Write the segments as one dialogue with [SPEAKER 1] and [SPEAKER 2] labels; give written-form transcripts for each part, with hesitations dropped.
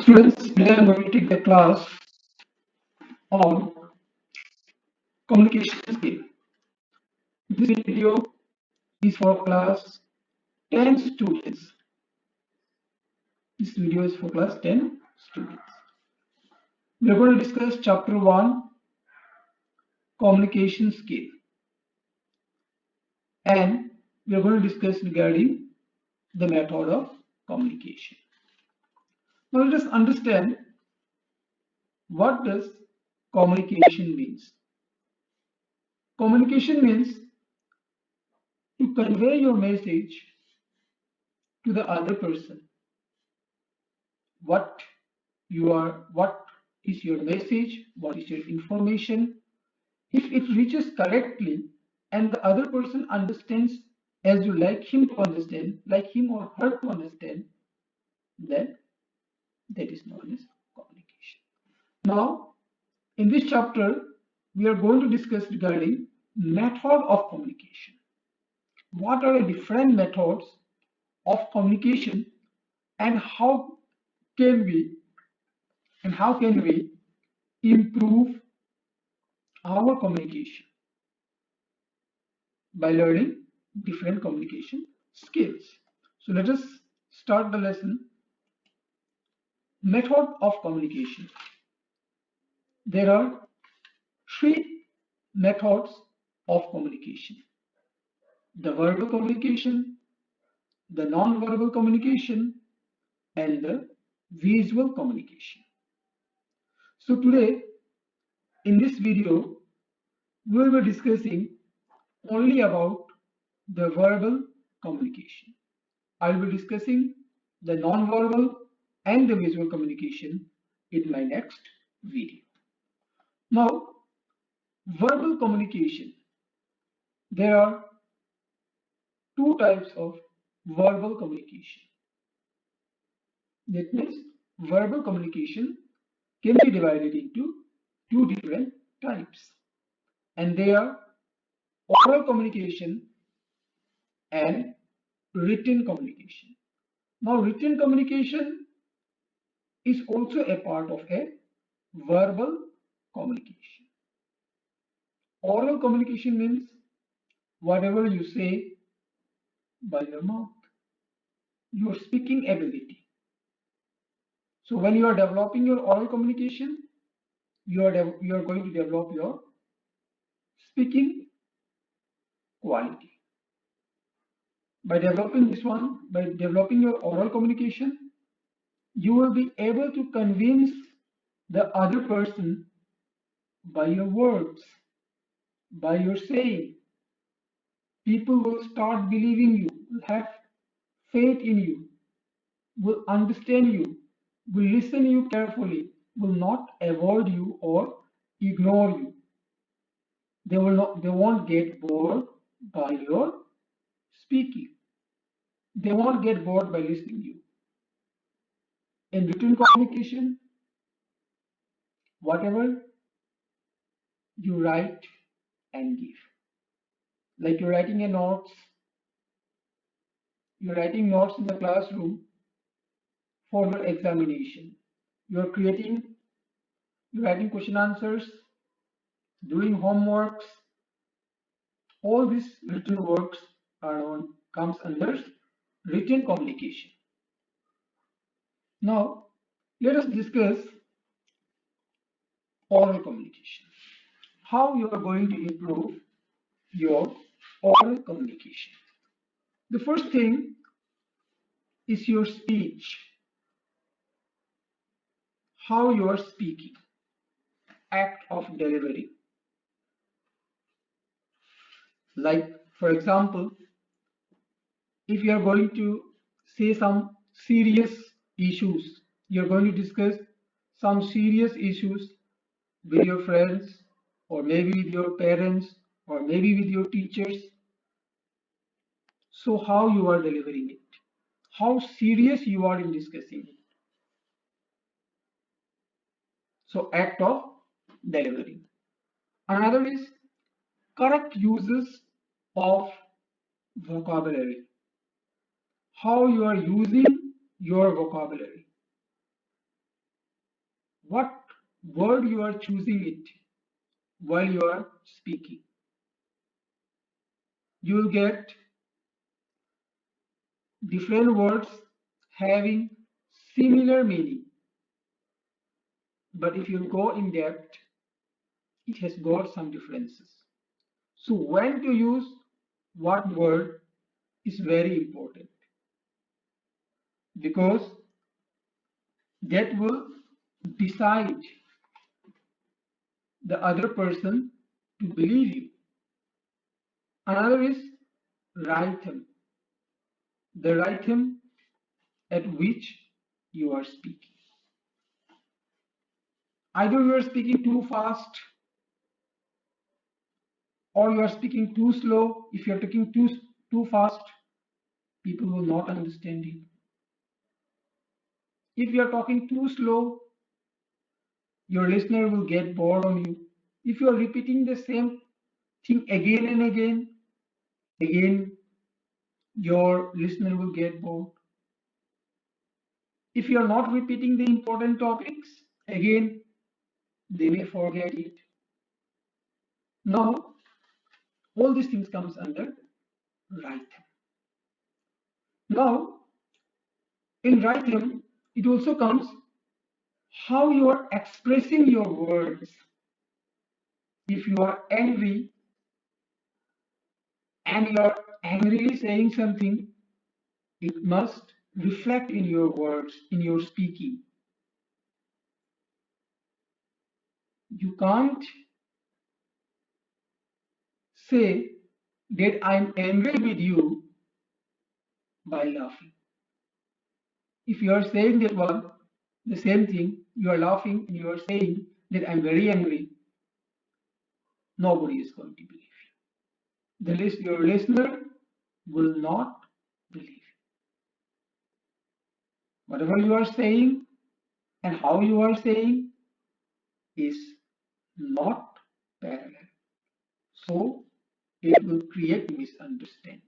[SPEAKER 1] Students, today I'm going to take the class on communication skill. This video is for class 10 students. This video is for class 10 students. We are going to discuss chapter 1, communication skill. And we are going to discuss regarding the method of communication. Now let us understand what does communication means. Communication means to convey your message to the other person. What is your message, what is your information. If it reaches correctly and the other person understands as you like him to understand, like him or her to understand, then that is known as communication. Now in this chapter we are going to discuss regarding method of communication. What are the different methods of communication, and how can we improve our communication by learning different communication skills. So let us start the lesson. Method of communication. There are three methods of communication: the verbal communication, the non-verbal communication, and the visual communication. So today in this video we will be discussing only about the verbal communication. I will be discussing the non-verbal and the visual communication in my next video. Now, verbal communication. There are two types of verbal communication. That means verbal communication can be divided into two different types, and they are oral communication and written communication. Now, written communication is also a part of a verbal communication. Oral communication means whatever you say by your mouth, your speaking ability. So when you are developing your oral communication, you are going to develop your speaking quality. By developing your oral communication, you will be able to convince the other person by your words, by your saying. People will start believing you, will have faith in you, will understand you, will listen you carefully, will not avoid you or ignore you. They won't get bored by your speaking. They won't get bored by listening to you. In written communication, whatever you write and give, like you're writing notes in the classroom for your examination. You're writing question answers, doing homeworks. All these written works comes under written communication. Now, let us discuss oral communication. How you are going to improve your oral communication. The first thing is your speech. How you are speaking. Act of delivery. Like, for example, if you are going to say some serious issues, you're going to discuss some serious issues with your friends, or maybe with your parents, or maybe with your teachers. So how you are delivering it, how serious you are in discussing it. So act of delivery. Another is correct uses of vocabulary. How you are using your vocabulary. what word you are choosing it while you are speaking. You will get different words having similar meaning, but if you go in depth, it has got some differences. So when to use what word is very important, because that will decide the other person to believe you. Another is rhythm, the rhythm at which you are speaking. Either you are speaking too fast or you are speaking too slow. If you are talking too fast, people will not understand you. If you are talking too slow, your listener will get bored on you. If you are repeating the same thing again and again, your listener will get bored. If you are not repeating the important topics, again, they may forget it. Now, all these things comes under rhythm. Now, in rhythm, it also comes how you are expressing your words. If you are angry and you are angrily saying something, it must reflect in your words, in your speaking. You can't say that I'm angry with you by laughing. If you are saying that one, the same thing, you are laughing and you are saying that I'm very angry, nobody is going to believe you. Your listener will not believe you. Whatever you are saying and how you are saying is not parallel. So it will create misunderstanding.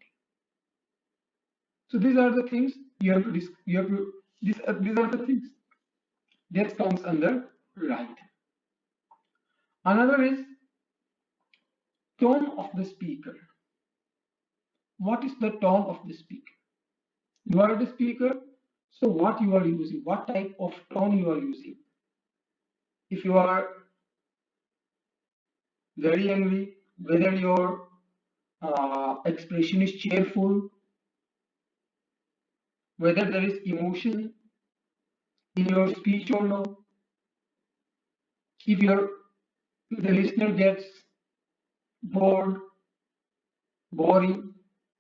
[SPEAKER 1] So these are the things you have to these are the things that comes under right. Another is tone of the speaker. What is the tone of the speaker? You are the speaker, so what you are using, what type of tone you are using. If you are very angry, whether your expression is cheerful, whether there is emotion in your speech or no. If the listener gets bored, boring,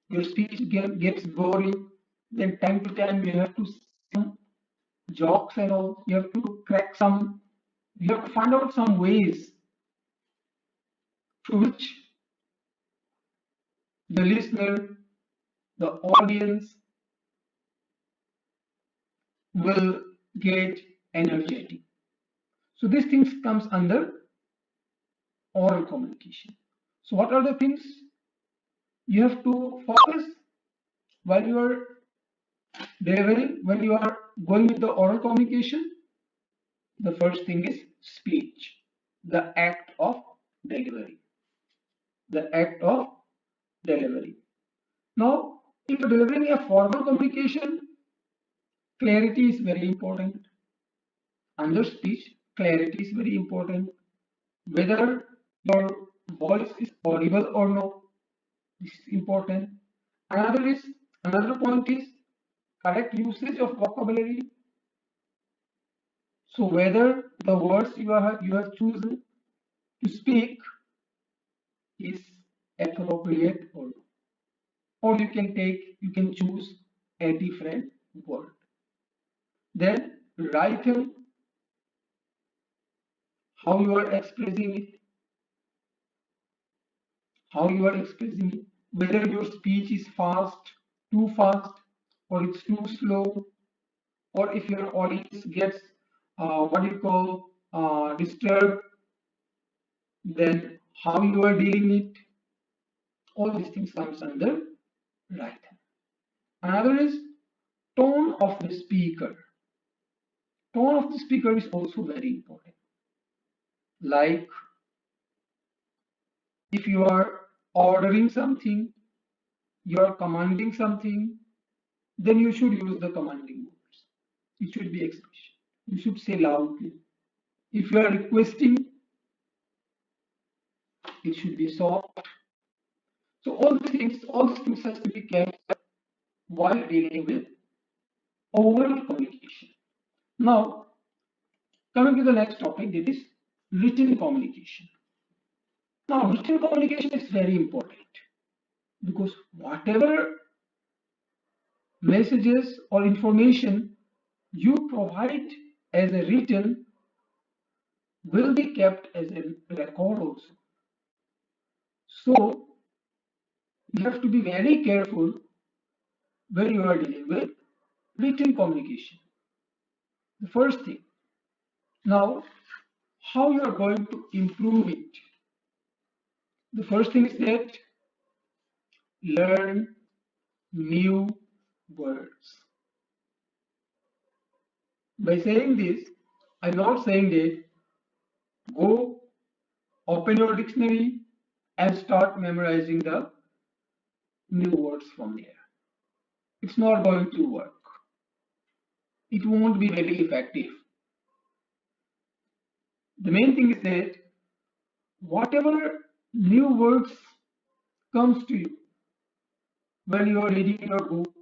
[SPEAKER 1] your speech gets boring, then time to time you have to some jokes and all. You have to crack some. You have to find out some ways through which the listener, the audience will get energetic. So these things comes under oral communication. So what are the things you have to focus while you are delivering, when you are going with the oral communication? The first thing is speech, the act of delivery. The act of delivery. Now, if you're delivering a formal communication, clarity is very important. Under speech, clarity is very important. Whether your voice is audible or not, this is important. Another point is correct usage of vocabulary. So whether the words you have chosen to speak is appropriate or not. Or you can choose a different word. Then write how you are expressing it, whether your speech is too fast, or it's too slow, or if your audience gets what you call disturbed, then how you are dealing it. All these things comes under write. Another is tone of the speaker. tone of the speaker is also very important. Like if you are ordering something, you are commanding something, then you should use the commanding words. It should be expression. You should say loudly. If you are requesting, it should be soft. So all these things has to be kept while dealing with oral communication. Now, coming to the next topic, that is written communication. Now, written communication is very important because whatever messages or information you provide as a written will be kept as a record also. So, you have to be very careful when you are dealing with written communication. The first thing. Now, how you are going to improve it? The first thing is that learn new words. By saying this, I'm not saying that go open your dictionary and start memorizing the new words from there. It's not going to work. It won't be very effective. The main thing is that whatever new words comes to you when you are reading your book,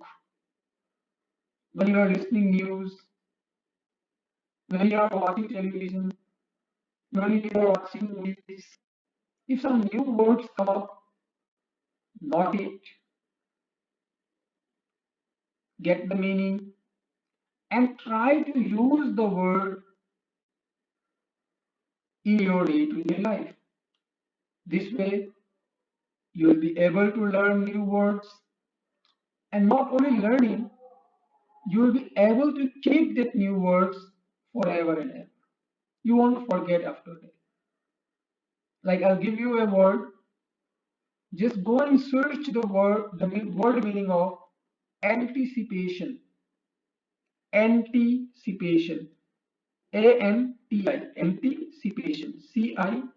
[SPEAKER 1] when you are listening news, when you are watching television, when you are watching movies, if some new words come up, note it, get the meaning, and try to use the word in your day-to-day life. This way, you will be able to learn new words, and not only learning, you will be able to keep that new words forever and ever. You won't forget after that. Like I'll give you a word, just go and search the word meaning of anticipation. Anticipation. A-N-T-I. Anticipation. C-I-P-A-T-I-O-N.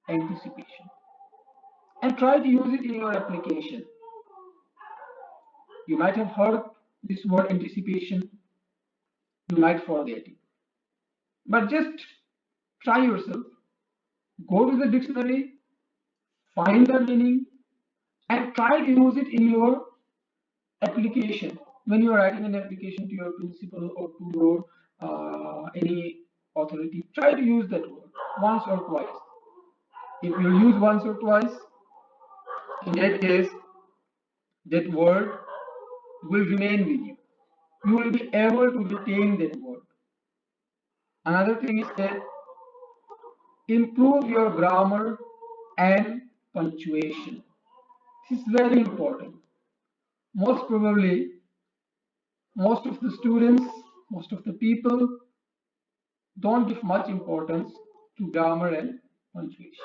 [SPEAKER 1] Anticipation. And try to use it in your application. You might have heard this word anticipation. You might forget it. But just try yourself. Go to the dictionary, find the meaning, and try to use it in your application. When you are writing an application to your principal or to your any authority, try to use that word once or twice. If you use once or twice, in that case, that word will remain with you. You will be able to retain that word. Another thing is that improve your grammar and punctuation. This is very important. Most probably, most of the students, most of the people don't give much importance to grammar and punctuation.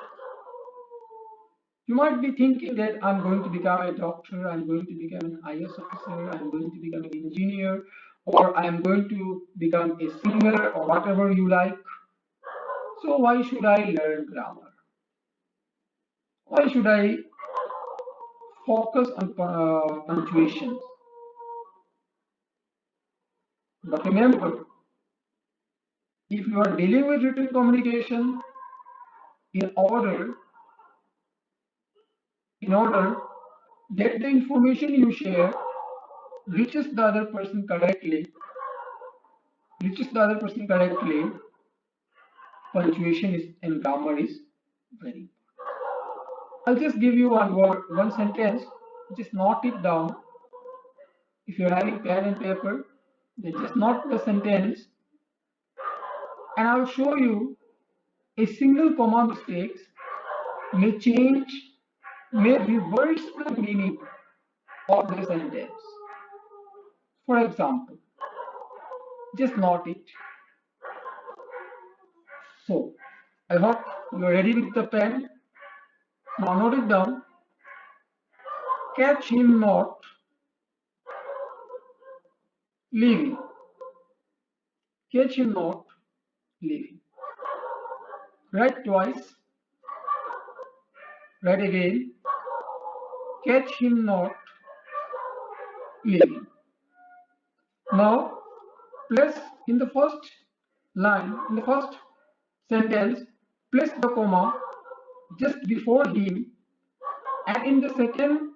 [SPEAKER 1] You might be thinking that I'm going to become a doctor, I'm going to become an IS officer, I'm going to become an engineer, or I'm going to become a singer, or whatever you like. So why should I learn grammar? Why should I focus on punctuation? But remember, if you are dealing with written communication, in order that the information you share reaches the other person correctly, punctuation is and grammar is very important. I'll just give you one word, one sentence. Just note it down. If you're having pen and paper, then just note the sentence, and I'll show you a single comma mistakes may change, may reverse the meaning of the sentence. For example, just note it. So, I hope you're ready with the pen. Now note it down. Catch him not leaving. catch him not leaving. Write twice, write again, catch him not leaving. Now, place in the first line, in the first sentence, place the comma just before him, and in the second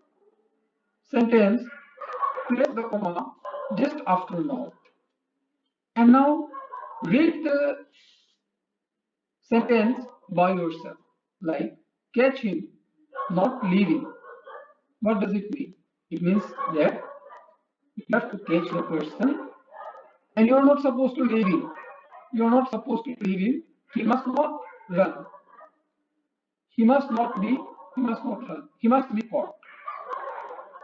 [SPEAKER 1] sentence, place the comma just after not. And now, read the sentence by yourself, like catch him, not leaving. What does it mean? It means that you have to catch the person and you are not supposed to leave him. You are not supposed to leave him. He must not run. He must not be, he must not run. He must be caught.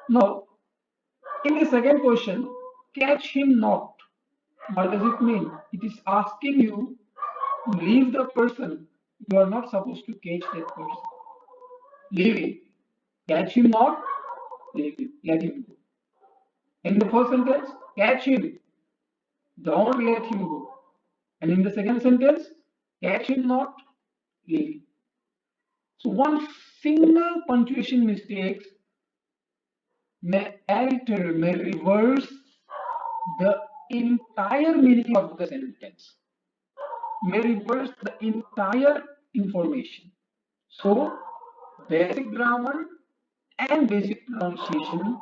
[SPEAKER 1] Now, in the second question, catch him not. What does it mean? It is asking you to leave the person. You are not supposed to catch that person. Leave him. Catch him not, leave him. Let him go. In the first sentence, catch him. Don't let him go. And in the second sentence, catch him not, leave him. So one single punctuation mistake may alter, may reverse the entire meaning of the sentence, may reverse the entire information. So basic grammar and basic pronunciation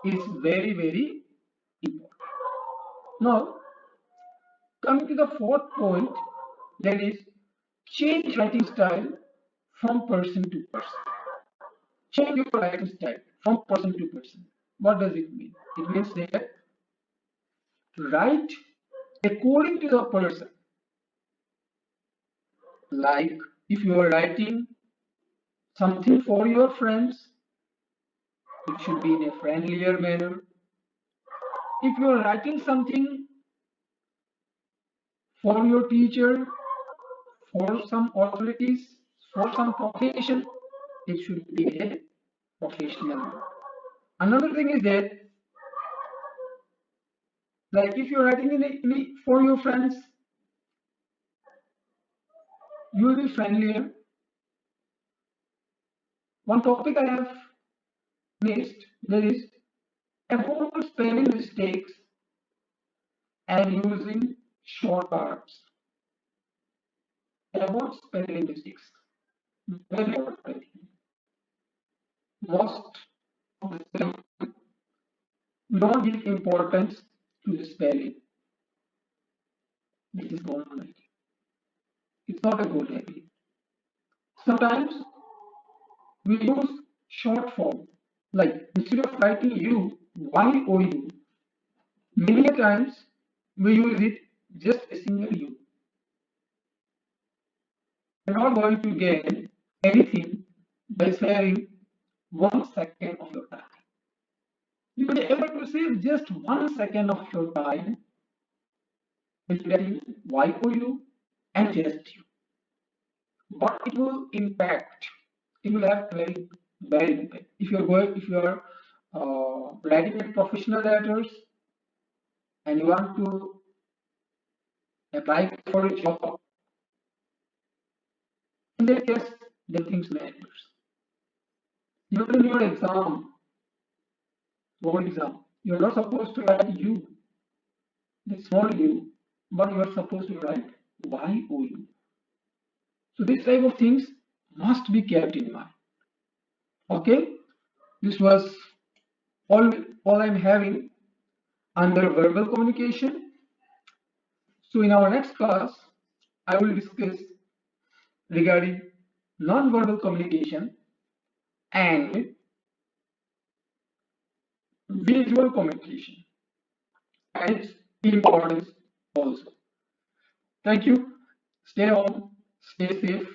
[SPEAKER 1] is very, very important. Now, coming to the fourth point, that is change writing style from person to person. Change your writing style from person to person. What does it mean? It means that write according to the person. Like if you are writing something for your friends, it should be in a friendlier manner. If you are writing something for your teacher, for some authorities, for some profession, it should be a professional. Another thing is that, like if you're writing for your friends, you will be friendlier. One topic I have missed, that is avoid spelling mistakes and using shortcuts. Avoid spelling mistakes. Very important. Most of the time, we don't give importance to the spelling. This is common. It's not a good habit. Sometimes we use short form, like instead of writing you, you, many times we use it just a single u. You're not going to gain anything by saving 1 second of your time. You will be able to save just 1 second of your time with writing you and just you. But it will impact. It will have very impact. If you are writing in professional letters and you want to apply for a job, in that case, the things matters. Even in your exam, board exam, you're not supposed to write you, the small u, but you are supposed to write you. So this type of things must be kept in mind. Okay, this was all I'm having under verbal communication. So in our next class, I will discuss regarding non-verbal communication and visual communication and its importance also. Thank you. Stay home, stay safe.